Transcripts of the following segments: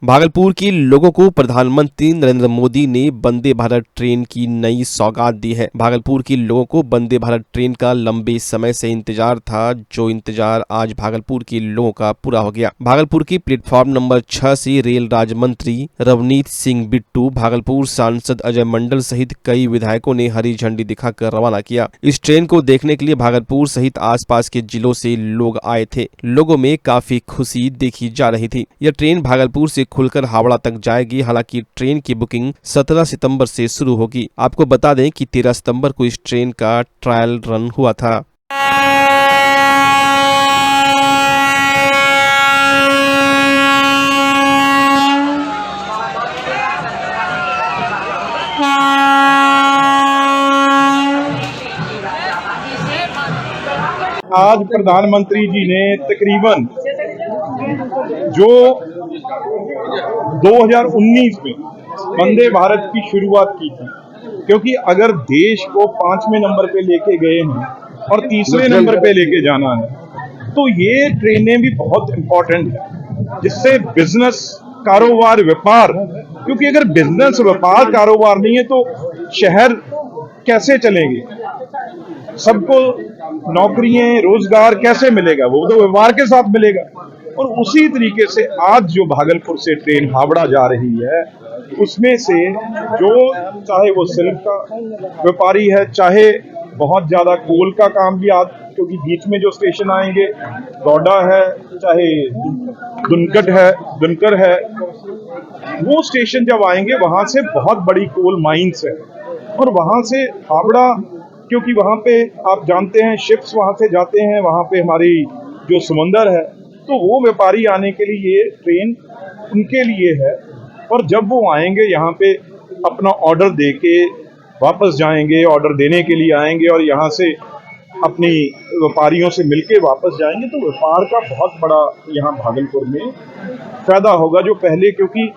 भागलपुर के लोगों को प्रधानमंत्री नरेंद्र मोदी ने वंदे भारत ट्रेन की नई सौगात दी है। भागलपुर के लोगों को वंदे भारत ट्रेन का लंबे समय से इंतजार था, जो इंतजार आज भागलपुर के लोगों का पूरा हो गया। भागलपुर के प्लेटफॉर्म नंबर 6 से रेल राज्य मंत्री रवनीत सिंह बिट्टू, भागलपुर सांसद अजय मंडल सहित कई विधायकों ने हरी झंडी दिखाकर रवाना किया। इस ट्रेन को देखने के लिए भागलपुर सहित आसपास के जिलों से लोग आए थे। लोगों में काफी खुशी देखी जा रही थी। यह ट्रेन भागलपुर से खुलकर हावड़ा तक जाएगी। हालांकि ट्रेन की बुकिंग 17 सितंबर से शुरू होगी। आपको बता दें कि 13 सितंबर को इस ट्रेन का ट्रायल रन हुआ था। आज प्रधानमंत्री जी ने तकरीबन जो 2019 में वंदे भारत की शुरुआत की थी, क्योंकि अगर देश को 5वें नंबर पे लेके गए हैं और 3रे नंबर पे लेके जाना है, तो ये ट्रेनें भी बहुत इंपॉर्टेंट है, जिससे बिजनेस, कारोबार, व्यापार, क्योंकि अगर बिजनेस, व्यापार, कारोबार नहीं है तो शहर कैसे चलेंगे? सबको नौकरियां, रोजगार कैसे मिलेगा? वो तो व्यापार के साथ मिलेगा। और उसी तरीके से आज जो भागलपुर से ट्रेन हावड़ा जा रही है, उसमें से जो चाहे वो सिल्क का व्यापारी है, चाहे बहुत ज्यादा कोल का काम भी आज, क्योंकि बीच में जो स्टेशन आएंगे गौडा है, चाहे दुनकर है, वो स्टेशन जब आएंगे वहां से बहुत बड़ी कोल माइंस है। और वहां से हावड़ा, क्योंकि वहां पे आप जानते हैं शिप्स वहां से जाते हैं, वहां पे हमारी जो समुंदर है, तो वो व्यापारी आने के लिए ये ट्रेन उनके लिए है। और जब वो आएंगे यहाँ पे अपना ऑर्डर देके वापस जाएंगे, ऑर्डर देने के लिए आएंगे और यहाँ से अपनी व्यापारियों से मिलके वापस जाएंगे, तो व्यापार का बहुत बड़ा यहाँ भागलपुर में फायदा होगा। जो पहले, क्योंकि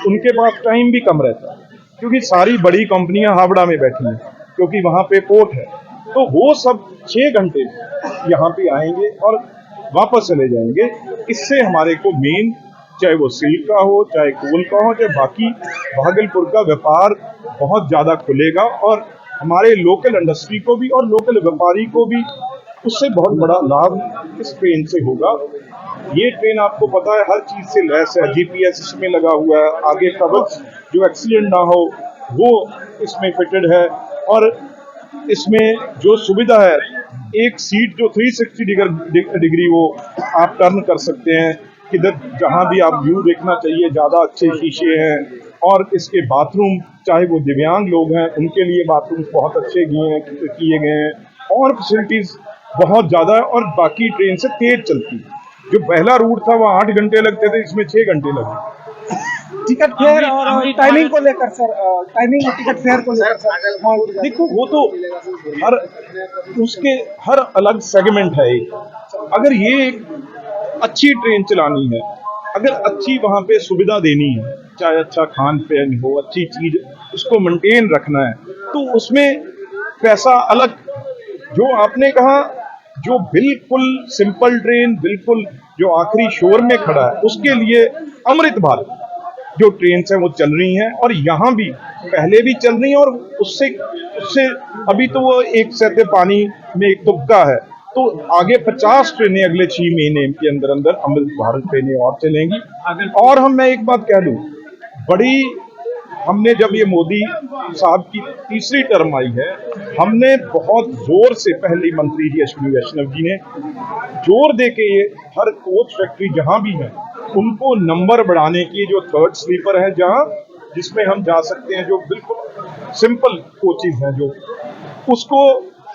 उनके पास टाइम भी कम रहता है, क्योंकि सारी बड़ी कंपनियां हावड़ा में बैठी हैं, क्योंकि वहां पे पोर्ट है, तो वो सब 6 घंटे यहाँ पे आएंगे और वापस चले जाएंगे। इससे हमारे को मेन, चाहे वो सिल्क का हो, चाहे कोल का हो, चाहे बाकी, भागलपुर का व्यापार बहुत ज्यादा खुलेगा और हमारे लोकल इंडस्ट्री को भी और लोकल व्यापारी को भी उससे बहुत बड़ा लाभ इस ट्रेन से होगा। ये ट्रेन आपको पता है हर चीज से लैस है, जीपीएस इसमें लगा हुआ है, आगे कवच जो एक्सीडेंट ना हो वो इसमें फिटेड है। और इसमें जो सुविधा है, एक सीट जो 360 डिग्री वो आप टर्न कर सकते हैं, किधर जहां भी आप व्यू देखना चाहिए, ज्यादा अच्छे शीशे हैं। और इसके बाथरूम, चाहे वो दिव्यांग लोग हैं उनके लिए बाथरूम बहुत अच्छे किए गए हैं और फैसिलिटीज बहुत ज्यादा है। और बाकी ट्रेन से तेज चलती है। जो पहला रूट था वहाँ 8 घंटे लगते थे, इसमें 6 घंटे लगे। टिकट फेयर और टाइमिंग को लेकर सर, टाइमिंग और टिकट फेयर को लेकर सर, देखो वो तो उसके हर अलग सेगमेंट है। अगर ये एक अच्छी ट्रेन चलानी है, अगर अच्छी वहां पे सुविधा देनी है, चाहे अच्छा खान पान हो, अच्छी चीज उसको मेंटेन रखना है, तो उसमें पैसा अलग। जो आपने कहा, जो बिल्कुल सिंपल ट्रेन, बिल्कुल जो आखिरी शोर में खड़ा है, उसके लिए अमृत भारत जो ट्रेन है वो चल रही हैं और यहाँ भी पहले भी चल रही हैं। और उससे अभी तो वो एक सहते पानी में एक तुक्का है, तो आगे 50 ट्रेनें अगले 6 महीने के अंदर अमृत भारत ट्रेनें और चलेंगी। और मैं एक बात कह दूं, हमने जब ये मोदी साहब की तीसरी टर्म आई है, हमने बहुत जोर से, पहले मंत्री जी अश्विनी वैष्णव जी ने जोर दे के ये हर कोच फैक्ट्री जहां भी है उनको नंबर बढ़ाने की, जो 3rd स्लीपर है जहां जिसमें हम जा सकते हैं, जो बिल्कुल सिंपल कोचेज हैं, जो उसको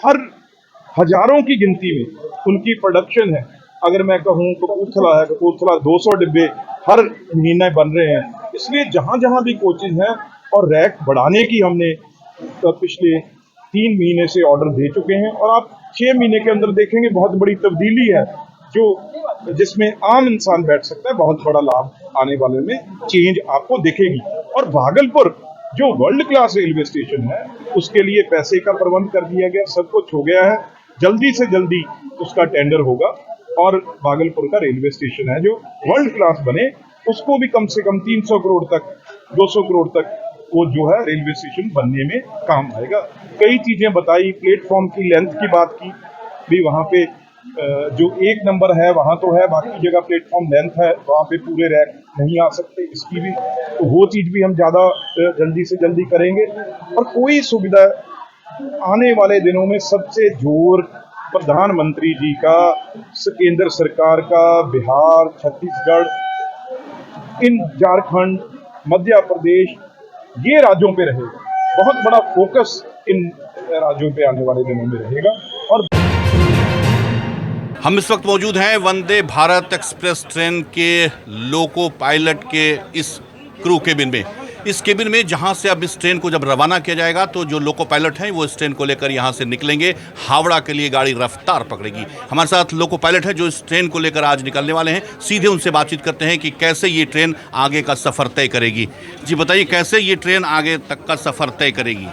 हर हजारों की गिनती में उनकी प्रोडक्शन है। अगर मैं कहूँ कपूरथला 200 डिब्बे हर महीने बन रहे हैं। इसलिए जहां जहां भी कोचेज हैं और रैक बढ़ाने की हमने पिछले 3 महीने से ऑर्डर दे चुके हैं। और आप 6 महीने के अंदर देखेंगे बहुत बड़ी तब्दीली है, जो जिसमें आम इंसान बैठ सकता है। बहुत बड़ा लाभ आने वाले में चेंज आपको दिखेगी। और भागलपुर जो वर्ल्ड क्लास रेलवे स्टेशन है, उसके लिए पैसे का प्रबंध कर दिया गया, सब कुछ हो गया है। जल्दी से जल्दी उसका टेंडर होगा और भागलपुर का रेलवे स्टेशन है जो वर्ल्ड क्लास बने, उसको भी कम से कम 300 करोड़ तक, 200 करोड़ तक वो जो है रेलवे स्टेशन बनने में काम आएगा। कई चीजें बताई, प्लेटफॉर्म की लेंथ की बात की भी, वहाँ पे जो एक नंबर है वहाँ तो है, बाकी जगह प्लेटफॉर्म लेंथ है, वहाँ पे पूरे रैक नहीं आ सकते, इसकी भी तो वो चीज भी हम ज्यादा जल्दी से जल्दी करेंगे। और कोई सुविधा आने वाले दिनों में सबसे जोर प्रधानमंत्री जी का, केंद्र सरकार का, बिहार, छत्तीसगढ़, इन झारखंड, मध्य प्रदेश, ये राज्यों पे रहेगा। बहुत बड़ा फोकस इन राज्यों पे आने वाले दिनों में रहेगा। और हम इस वक्त मौजूद हैं वंदे भारत एक्सप्रेस ट्रेन के लोको पायलट के इस क्रू केबिन में। इस केबिन में जहां से अब इस ट्रेन को जब रवाना किया जाएगा तो जो लोको पायलट हैं वो इस ट्रेन को लेकर यहां से निकलेंगे, हावड़ा के लिए गाड़ी रफ्तार पकड़ेगी। हमारे साथ लोको पायलट है जो इस ट्रेन को लेकर आज निकलने वाले हैं। सीधे उनसे बातचीत करते हैं कि कैसे ये ट्रेन आगे का सफ़र तय करेगी। जी बताइए, कैसे ये ट्रेन आगे तक का सफ़र तय करेगी?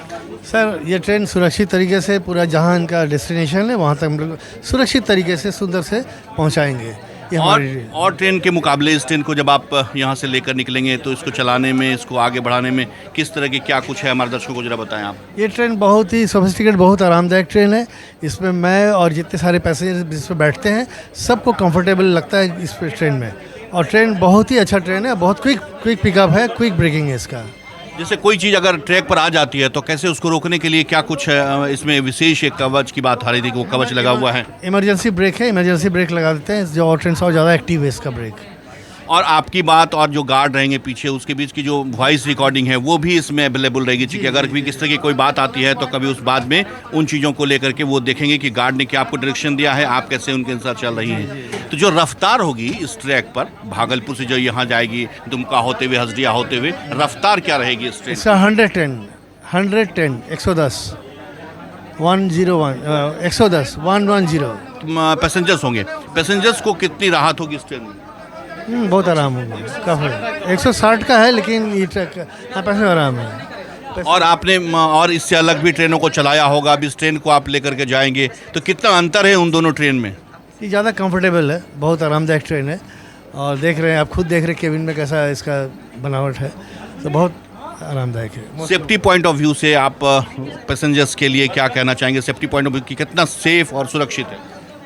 सर, ये ट्रेन सुरक्षित तरीके से पूरा जहाँ इनका डेस्टिनेशन है वहाँ तक हम लोग सुरक्षित तरीके से सुंदर से पहुँचाएंगे। और ट्रेन के मुकाबले इस ट्रेन को जब आप यहाँ से लेकर निकलेंगे तो इसको चलाने में, इसको आगे बढ़ाने में किस तरह की क्या कुछ है, हमारे दर्शकों को जरा बताएं आप। ये ट्रेन बहुत ही सोफिस्टिकेट, बहुत आरामदायक ट्रेन है। इसमें मैं और जितने सारे पैसेंजर जिस पर बैठते हैं सबको कंफर्टेबल लगता है इस ट्रेन में। और ट्रेन बहुत ही अच्छा ट्रेन है, बहुत क्विक पिकअप है, क्विक ब्रेकिंग है इसका। जैसे कोई चीज़ अगर ट्रैक पर आ जाती है तो कैसे उसको रोकने के लिए क्या कुछ है इसमें? विशेष एक कवच की बात आ रही थी कि वो कवच लगा हुआ है। इमरजेंसी ब्रेक है, इमरजेंसी ब्रेक लगा देते हैं जो और ट्रेन से और ज़्यादा एक्टिव है इसका ब्रेक। और आपकी बात और जो गार्ड रहेंगे पीछे, उसके बीच की जो वॉइस रिकॉर्डिंग है वो भी इसमें अवेलेबल रहेगी, क्योंकि अगर भी किस तरह की कोई बात आती है तो कभी उस बात में उन चीज़ों को लेकर के वो देखेंगे कि गार्ड ने क्या आपको डायरेक्शन दिया है, आप कैसे उनके साथ चल रही हैं। तो जो रफ्तार होगी इस ट्रैक पर, भागलपुर से जो यहाँ जाएगी दुमका होते हुए, हसदिया होते हुए, रफ्तार क्या रहेगी इस ट्रेन? 110 110 110 पैसेंजर्स होंगे। पैसेंजर्स को कितनी राहत होगी इस ट्रेन में? बहुत आराम होगा, काफ़ी 160 का है लेकिन ये ट्रैक पैसे आराम है। और आपने और इससे अलग भी ट्रेनों को चलाया होगा, अब इस ट्रेन को आप लेकर के जाएंगे तो कितना अंतर है उन दोनों ट्रेन में? ये ज़्यादा कंफर्टेबल है, बहुत आरामदायक ट्रेन है। और देख रहे हैं आप, खुद देख रहे हैं केबिन में कैसा इसका बनावट है, तो बहुत आरामदायक है। सेफ्टी पॉइंट ऑफ व्यू से आप पैसेंजर्स के लिए क्या कहना चाहेंगे? सेफ्टी पॉइंट ऑफ व्यू की कितना सेफ और सुरक्षित है?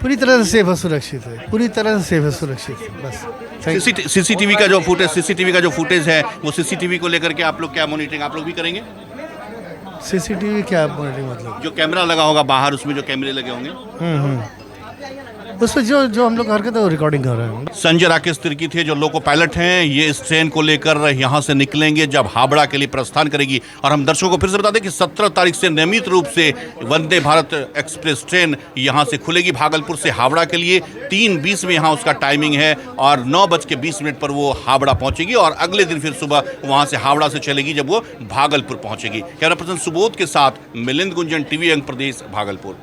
पूरी तरह से सेफ और सुरक्षित है, पूरी तरह से सेफ और सुरक्षित है। बस सीसीटीवी का जो फुटेज है वो सीसीटीवी को लेकर के आप लोग क्या मॉनिटरिंग आप लोग भी करेंगे? सीसीटीवी क्या मॉनिटरिंग मतलब? जो कैमरा लगा होगा बाहर, उसमें जो कैमरे लगे होंगे उसमें जो हम लोग करके तो रिकॉर्डिंग कर रहे हैं। संजय राकेश तिर्की थे जो लोको पायलट हैं। ये इस ट्रेन को लेकर यहाँ से निकलेंगे जब हावड़ा के लिए प्रस्थान करेगी। और हम दर्शकों को फिर से बता दें कि 17 तारीख से नियमित रूप से वंदे भारत एक्सप्रेस ट्रेन यहाँ से खुलेगी भागलपुर से हावड़ा के लिए। 3:20 में यहाँ उसका टाइमिंग है और 9:20 पर वो हावड़ा पहुँचेगी और अगले दिन फिर सुबह वहाँ से हावड़ा से चलेगी जब वो भागलपुर पहुँचेगी। कैमरा पर्सन सुबोध के साथ मिलिंद गुंजन, टीवी अंग प्रदेश, भागलपुर।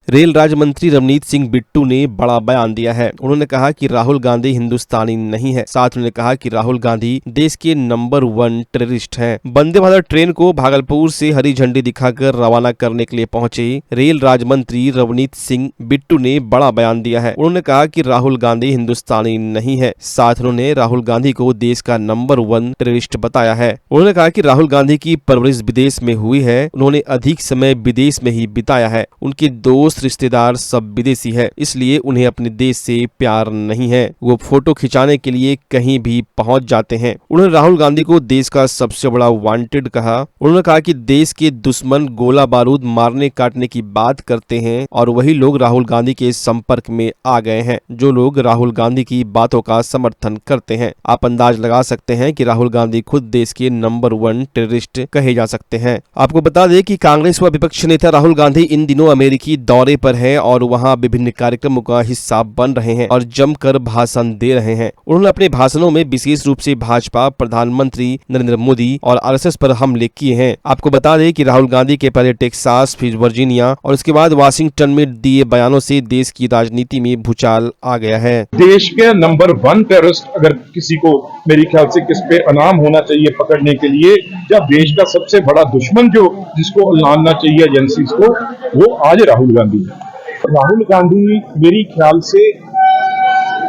रेल राज्य मंत्री रवनीत सिंह बिट्टू ने बड़ा बयान दिया है। उन्होंने कहा कि राहुल गांधी हिंदुस्तानी नहीं है। साथ उन्होंने कहा कि राहुल गांधी देश के नंबर 1 टेररिस्ट हैं। वंदे भारत ट्रेन को भागलपुर से हरी झंडी दिखाकर रवाना करने के लिए पहुंचे रेल राज्य मंत्री रवनीत सिंह बिट्टू ने बड़ा बयान दिया है। उन्होंने कहा कि राहुल गांधी हिंदुस्तानी नहीं है। साथ उन्होंने राहुल गांधी को देश का नंबर 1 टेररिस्ट बताया है। उन्होंने कहा कि राहुल गांधी की परवरिश विदेश में हुई है। उन्होंने अधिक समय विदेश में ही बिताया है। उनके दोस्त रिश्तेदार सब विदेशी है, इसलिए उन्हें अपने देश से प्यार नहीं है। वो फोटो खिंचाने के लिए कहीं भी पहुंच जाते हैं। उन्होंने राहुल गांधी को देश का सबसे बड़ा वांटेड कहा। उन्होंने कहा कि देश के दुश्मन गोला बारूद मारने काटने की बात करते हैं और वही लोग राहुल गांधी के संपर्क में आ गए हैं, जो लोग राहुल गांधी की बातों का समर्थन करते हैं। आप अंदाज लगा सकते हैं कि राहुल गांधी खुद देश के नंबर 1 टेररिस्ट कहे जा सकते हैं। आपको बता दें कि कांग्रेस व विपक्ष नेता राहुल गांधी इन दिनों अमेरिकी दौरे पर है और वहां विभिन्न कार्यक्रमों का हिस्सा बन रहे हैं और जमकर भाषण दे रहे हैं। उन्होंने अपने भाषणों में विशेष रूप से भाजपा, प्रधानमंत्री नरेंद्र मोदी और आरएसएस पर हमले किए हैं। आपको बता दें कि राहुल गांधी के पहले टेक्सास, फिर वर्जीनिया और उसके बाद वाशिंगटन में दिए बयानों से देश की राजनीति में भूचाल आ गया है। देश के नंबर 1 टेररिस्ट अगर किसी को, मेरे ख्याल से किस पे अनाम होना चाहिए पकड़ने के लिए, या देश का सबसे बड़ा दुश्मन जो जिसको लानना चाहिए एजेंसीज को, वो आज राहुल गांधी है। राहुल गांधी मेरी ख्याल से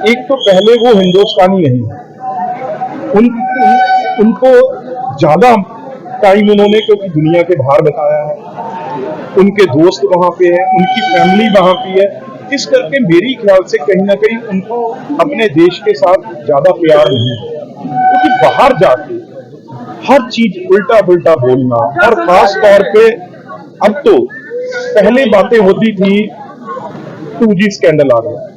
एक तो पहले वो हिंदुस्तानी नहीं है, उनको ज्यादा टाइम उन्होंने क्योंकि दुनिया के बाहर बताया है, उनके दोस्त वहां पे हैं, उनकी फैमिली वहां पे है, इस करके मेरी ख्याल से कहीं ना कहीं उनको अपने देश के साथ ज्यादा प्यार नहीं है, क्योंकि बाहर जाके हर चीज उल्टा पुल्टा बोलना, और खास तौर पे अब तो पहले बातें होती थी 2G स्कैंडल आ गया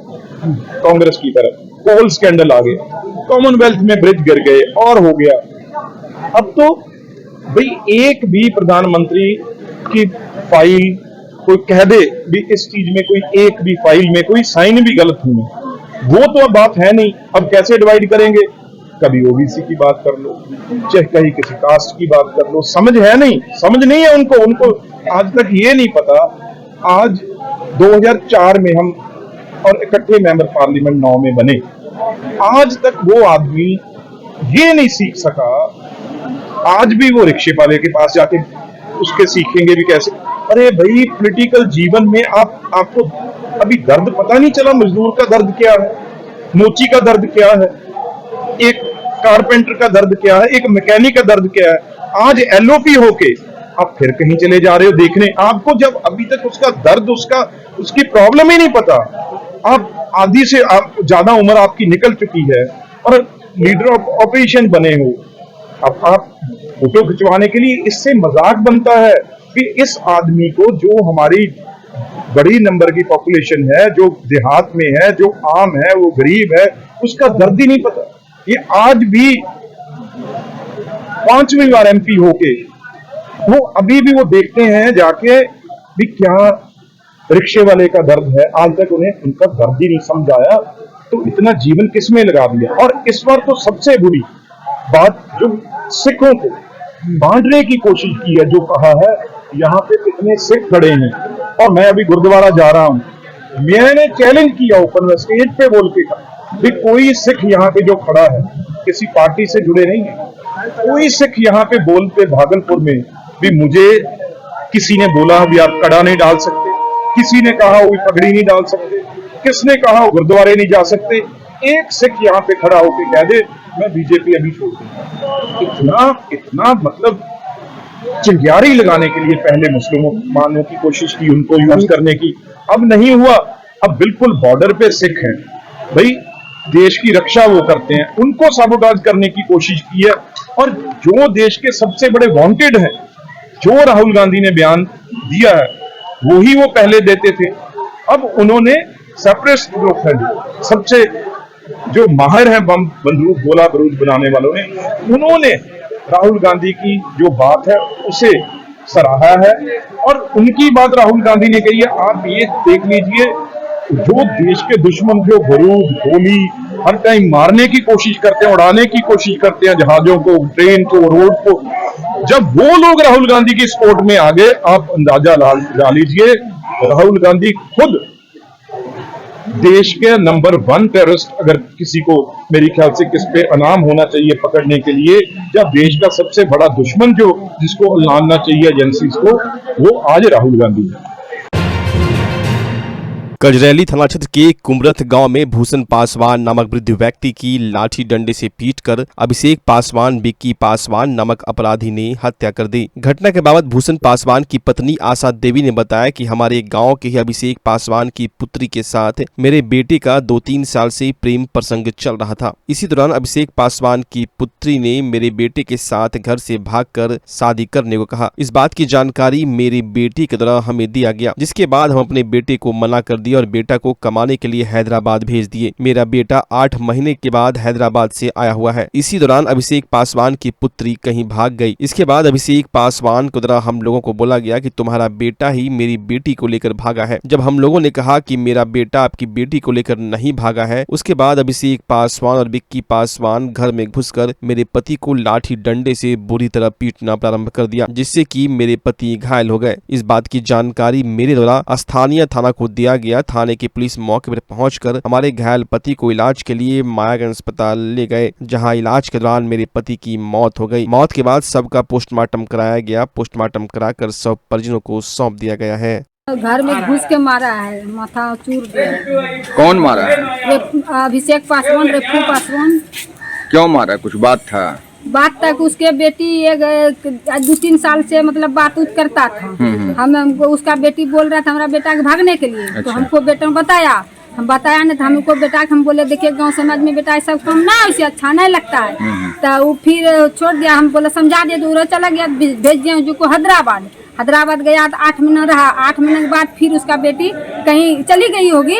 कांग्रेस की तरफ, कोल स्कैंडल आ गया, कॉमनवेल्थ में ब्रिज गिर गए और हो गया। अब तो भाई एक भी प्रधानमंत्री की फाइल कोई कह दे भी इस चीज में कोई एक भी फाइल में कोई साइन भी गलत हुई, वो तो अब बात है नहीं। अब कैसे डिवाइड करेंगे, कभी ओबीसी की बात कर लो, चाहे कहीं किसी कास्ट की बात कर लो, समझ नहीं है उनको आज तक ये नहीं पता। आज 2004 में हम और इकट्ठे मेंबर पार्लियामेंट 9 में बने, आज तक वो आदमी ये नहीं सीख सका। आज भी वो रिक्शे वाले के पास जाके उसके सीखेंगे भी कैसे। अरे भाई, पॉलिटिकल जीवन में आपको अभी दर्द पता नहीं चला, मजदूर का दर्द क्या है, मोची का दर्द क्या है, एक कारपेंटर का दर्द क्या है, एक मैकेनिक का दर्द क्या है। आज एलओपी होके आप फिर कहीं चले जा रहे हो देखने, आपको जब अभी तक उसका दर्द उसकी प्रॉब्लम ही नहीं पता। आप आधी से ज्यादा उम्र आपकी निकल चुकी है और लीडर ऑफ ऑपोजिशन बने हो, अब आप फोटो खिंचवाने के लिए इससे मजाक बनता है कि इस आदमी को, जो हमारी बड़ी नंबर की पॉपुलेशन है, जो देहात में है, जो आम है, वो गरीब है, उसका दर्द ही नहीं पता। ये आज भी 5वीं बार एमपी होके वो अभी भी वो देखते हैं जाके भी क्या रिक्शे वाले का दर्द है, आज तक उन्हें उनका दर्द ही नहीं समझ आया, तो इतना जीवन किसमें लगा दिया। और इस बार तो सबसे बुरी बात जो सिखों को बांटने की कोशिश की है, जो कहा है यहाँ पे कितने सिख खड़े हैं, और मैं अभी गुरुद्वारा जा रहा हूँ, मैंने चैलेंज किया ओपन स्टेज पे बोल के कहा भी कोई सिख यहाँ पे जो खड़ा है किसी पार्टी से जुड़े नहीं है, कोई सिख यहाँ पे बोलते भागलपुर में भी मुझे किसी ने बोला भी आप कड़ा नहीं डाल सकते, किसी ने कहा वो पगड़ी नहीं डाल सकते, किसने कहा वो गुरुद्वारे नहीं जा सकते, एक सिख यहाँ पे खड़ा होकर कह दे मैं बीजेपी अभी छोड़ दूं। इतना मतलब चिंगारी लगाने के लिए पहले मुसलमानों की कोशिश की, उनको यूज करने की, अब नहीं हुआ। अब बिल्कुल बॉर्डर पे सिख हैं भाई, देश की रक्षा वो करते हैं, उनको साबोटाज करने की कोशिश की है। और जो देश के सबसे बड़े वांटेड हैं, जो राहुल गांधी ने बयान दिया है वही वो पहले देते थे, अब उन्होंने सेपरेटिस्ट लोग हैं सबसे जो माहिर हैं बम बंदूक गोला बारूद बनाने वालों ने, उन्होंने राहुल गांधी की जो बात है उसे सराहा है। और उनकी बात राहुल गांधी ने कही है, आप ये देख लीजिए जो देश के दुश्मन जो बारूद गोली हर टाइम मारने की कोशिश करते हैं, उड़ाने की कोशिश करते हैं जहाजों को, ट्रेन को, रोड को, जब वो लोग राहुल गांधी की सपोर्ट में आ गए, आप अंदाजा लगा लीजिए राहुल गांधी खुद देश के नंबर 1 टेररिस्ट, अगर किसी को मेरी ख्याल से किस पे इनाम होना चाहिए पकड़ने के लिए, या देश का सबसे बड़ा दुश्मन जो जिसको लाना चाहिए एजेंसीज को, वो आज राहुल गांधी है। कजरैली थाना क्षेत्र के कुमरथ गांव में भूषण पासवान नामक वृद्ध व्यक्ति की लाठी डंडे से पीटकर अभिषेक पासवान विक्की पासवान नामक अपराधी ने हत्या कर दी। घटना के बाबत भूषण पासवान की पत्नी आशा देवी ने बताया कि हमारे गांव के ही अभिषेक पासवान की पुत्री के साथ मेरे बेटे का 2-3 साल से प्रेम प्रसंग चल रहा था। इसी दौरान अभिषेक पासवान की पुत्री ने मेरे बेटे के साथ घर से भागकर शादी करने को कहा। इस बात की जानकारी मेरे बेटे के द्वारा हमें दिया गया, जिसके बाद हम अपने बेटे को मना कर और बेटा को कमाने के लिए हैदराबाद भेज दिए। मेरा बेटा 8 महीने के बाद हैदराबाद से आया हुआ है। इसी दौरान अभिषेक पासवान की पुत्री कहीं भाग गई। इसके बाद अभिषेक पासवान को द्वारा हम लोगों को बोला गया कि तुम्हारा बेटा ही मेरी बेटी को लेकर भागा है। जब हम लोगों ने कहा कि मेरा बेटा आपकी बेटी को लेकर नहीं भागा है, उसके बाद अभिषेक पासवान और विक्की पासवान घर में घुसकर मेरे पति को लाठी डंडे से बुरी तरह पीटना प्रारंभ कर दिया, जिससे कि मेरे पति घायल हो गए। इस बात की जानकारी मेरे द्वारा स्थानीय थाना को दिया गया। थाने की पुलिस मौके पर पहुंचकर हमारे घायल पति को इलाज के लिए मायागंज अस्पताल ले गए, जहां इलाज के दौरान मेरे पति की मौत हो गई। मौत के बाद शव का पोस्टमार्टम कराया गया। पोस्टमार्टम कराकर शव परिजनों को सौंप दिया गया है। घर में घुस के मारा है, माथा चूर दिया। कौन मारा है? अभिषेक पासवान, रेफू पासवान। क्यों मारा? कुछ बात था? बात तक उसके बेटी 2-3 साल से मतलब बात उत करता था। हमको उसका बेटी बोल रहा था हमारा बेटा के भागने के लिए। अच्छा। तो हमको बेटा बताया, हम बताया नहीं तो हमको बेटा हम बोले देखिए गांव समाज में बेटा सब काम ना उसे अच्छा नहीं लगता है। तो वो फिर छोड़ दिया। हम बोले समझा दिया तो चला गया, भेज दिया जो को हैदराबाद गया तो 8 महीना रहा। 8 महीने के बाद फिर उसका बेटी कहीं चली गई होगी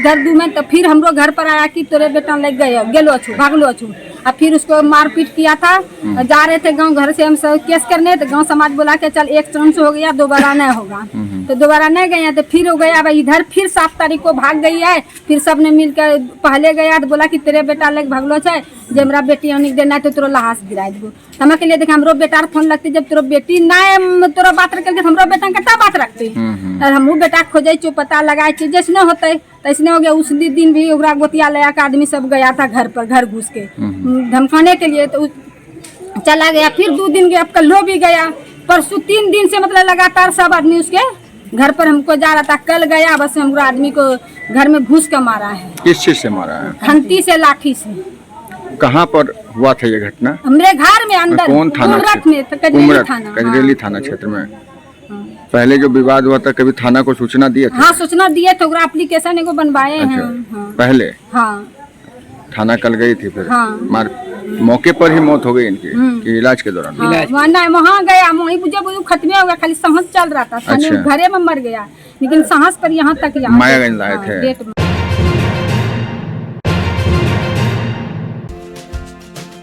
दर्दू में। तो फिर हमरो घर पर आया कि तोरे बेटा लग गए गेलो छू भागलो छू। अब फिर उसको मारपीट किया था। जा रहे थे गांव घर से हम सब केस करने, तो गांव समाज बोला कि चल एक टर्न से हो गया, दोबारा नहीं होगा। तो दोबारा नहीं गया तो फिर हो गया भाई इधर फिर 7 तारीख को भाग गई है। फिर सबने मिलकर पहले गया तो बोला कि तेरे बेटा लग भागलो छे, जे हमरा बेटी अनिक देना तो तोरो लाश गिरा देबो। हम के लिए देखे हमरो बेटा फोन लगती जब तोरो बेटी ना तोरो बात रख के हमरो बेटा कता बात रखती। और हमहू बेटा खोजे छो पता लगाए छे जैसने होते तैसने हो गया। उस दिन भी ओकरा गोतिया लया के आदमी सब गया था घर पर, घर घुस के धमकाने के लिए। तो चला गया। फिर 2 दिन गया, कल भी गया। परसों 3 दिन से मतलब लगातार सब आदमी उसके घर पर हमको जा रहा था। कल गया बस हमको आदमी को घर में घुस के मारा है। किस चीज से मारा है? खंती से, लाठी से। कहाँ पर हुआ था ये घटना? हमरे घर में अंदर। कौन थाना? कजरेली थाना क्षेत्र में। पहले जो विवाद हुआ था कभी थाना को सूचना दिए थे? हाँ सूचना दिए थे, एप्लीकेशन एगो बनवाए हैं। हाँ। पहले? हाँ। थाना कल गई थी फिर? हाँ। मौके पर ही मौत हो गई इनकी कि इलाज के दौरान? नहीं वहाँ गया, वही खत्म हो गया, खाली सांस चल रहा था। अच्छा। घरे में मर गया लेकिन सांस पर यहाँ तक मायागंज लाए थे।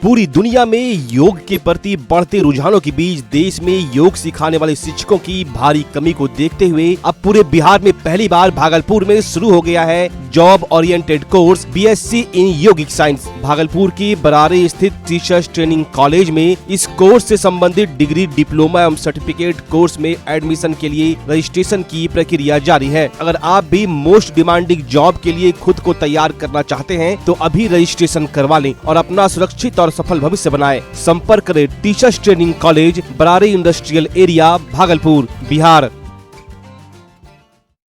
पूरी दुनिया में योग के प्रति बढ़ते रुझानों के बीच देश में योग सिखाने वाले शिक्षकों की भारी कमी को देखते हुए अब पूरे बिहार में पहली बार भागलपुर में शुरू हो गया है job oriented course BSc in yogic science. Bhagalpur के बरारे स्थित टीचर्स ट्रेनिंग कॉलेज में इस कोर्स से संबंधित डिग्री, डिप्लोमा एवं सर्टिफिकेट कोर्स में एडमिशन के लिए रजिस्ट्रेशन की प्रक्रिया जारी है। अगर आप भी मोस्ट डिमांडिंग जॉब के लिए खुद को तैयार करना चाहते हैं तो अभी रजिस्ट्रेशन करवा लें और अपना सुरक्षित और सफल भविष्य बनाएं। संपर्क करें teachers training college, Barari industrial area, Bhagalpur, Bihar.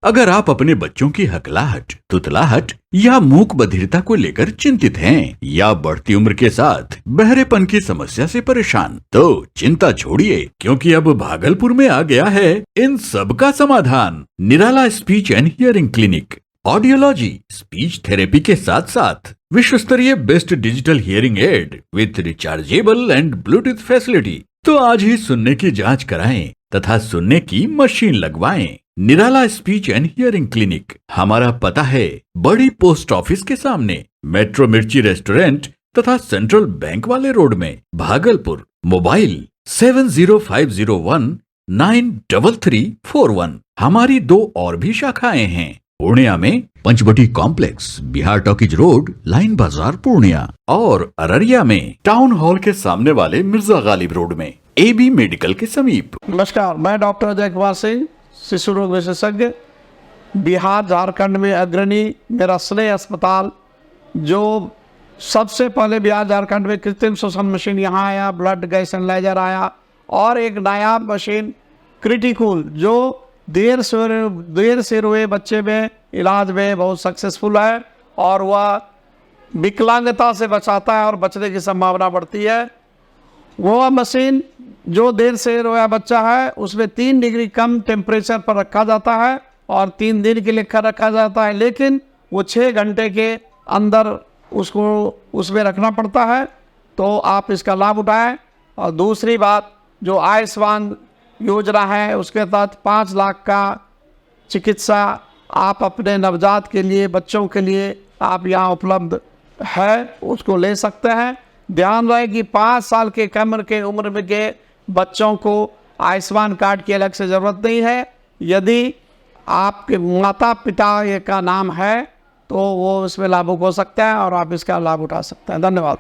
अगर आप अपने बच्चों की हकलाहट, तुतलाहट या मूक बधिरता को लेकर चिंतित हैं या बढ़ती उम्र के साथ बहरेपन की समस्या से परेशान, तो चिंता छोड़िए, क्योंकि अब भागलपुर में आ गया है इन सब का समाधान। Nirala speech and hearing clinic. Audiology, speech therapy के साथ साथ विश्व स्तरीय best digital hearing aid with rechargeable and bluetooth facility. तो आज ही सुनने की जांच कराएं तथा सुनने की मशीन लगवाएं। निराला स्पीच एंड हियरिंग क्लिनिक। हमारा पता है बड़ी पोस्ट ऑफिस के सामने, मेट्रो मिर्ची रेस्टोरेंट तथा सेंट्रल बैंक वाले रोड में, भागलपुर। मोबाइल 7050193341। हमारी 2 और भी शाखाएं हैं। पूर्णिया में Panchavati complex, Bihar talkies road, line Bazar, Purnia, और अररिया में टाउन हॉल के सामने वाले मिर्जा गालिब रोड में, AB मेडिकल के समीप। नमस्कार, मैं डॉक्टर अजय कुमार सिंह, शिशु रोग विशेषज्ञ, बिहार झारखंड में अग्रणी मेरा स्नेह अस्पताल, जो सबसे पहले बिहार झारखंड में कृत्रिम श्वसन मशीन यहाँ आया, ब्लड गैस एनालाइजर आया, और एक नायाब मशीन क्रिटिकल जो देर से रोए बच्चे में इलाज में बहुत सक्सेसफुल है, और वह विकलांगता से बचाता है और बचने की संभावना बढ़ती है। वो मशीन जो देर से रोया बच्चा है उसमें 3 डिग्री कम टेम्परेचर पर रखा जाता है और 3 दिन के लिए रखा जाता है, लेकिन वो 6 घंटे के अंदर उसको उसमें रखना पड़ता है। तो आप इसका लाभ उठाएं। और दूसरी बात, जो आयुष्मान योजना है उसके तहत 5 लाख का चिकित्सा आप अपने नवजात के लिए, बच्चों के लिए आप यहाँ उपलब्ध है, उसको ले सकते हैं। ध्यान रहे कि 5 साल के कम के उम्र में के बच्चों को आयुष्मान कार्ड की अलग से ज़रूरत नहीं है। यदि आपके माता पिता का नाम है तो वो इसमें लाभुक हो सकता है और आप इसका लाभ उठा सकते हैं। धन्यवाद।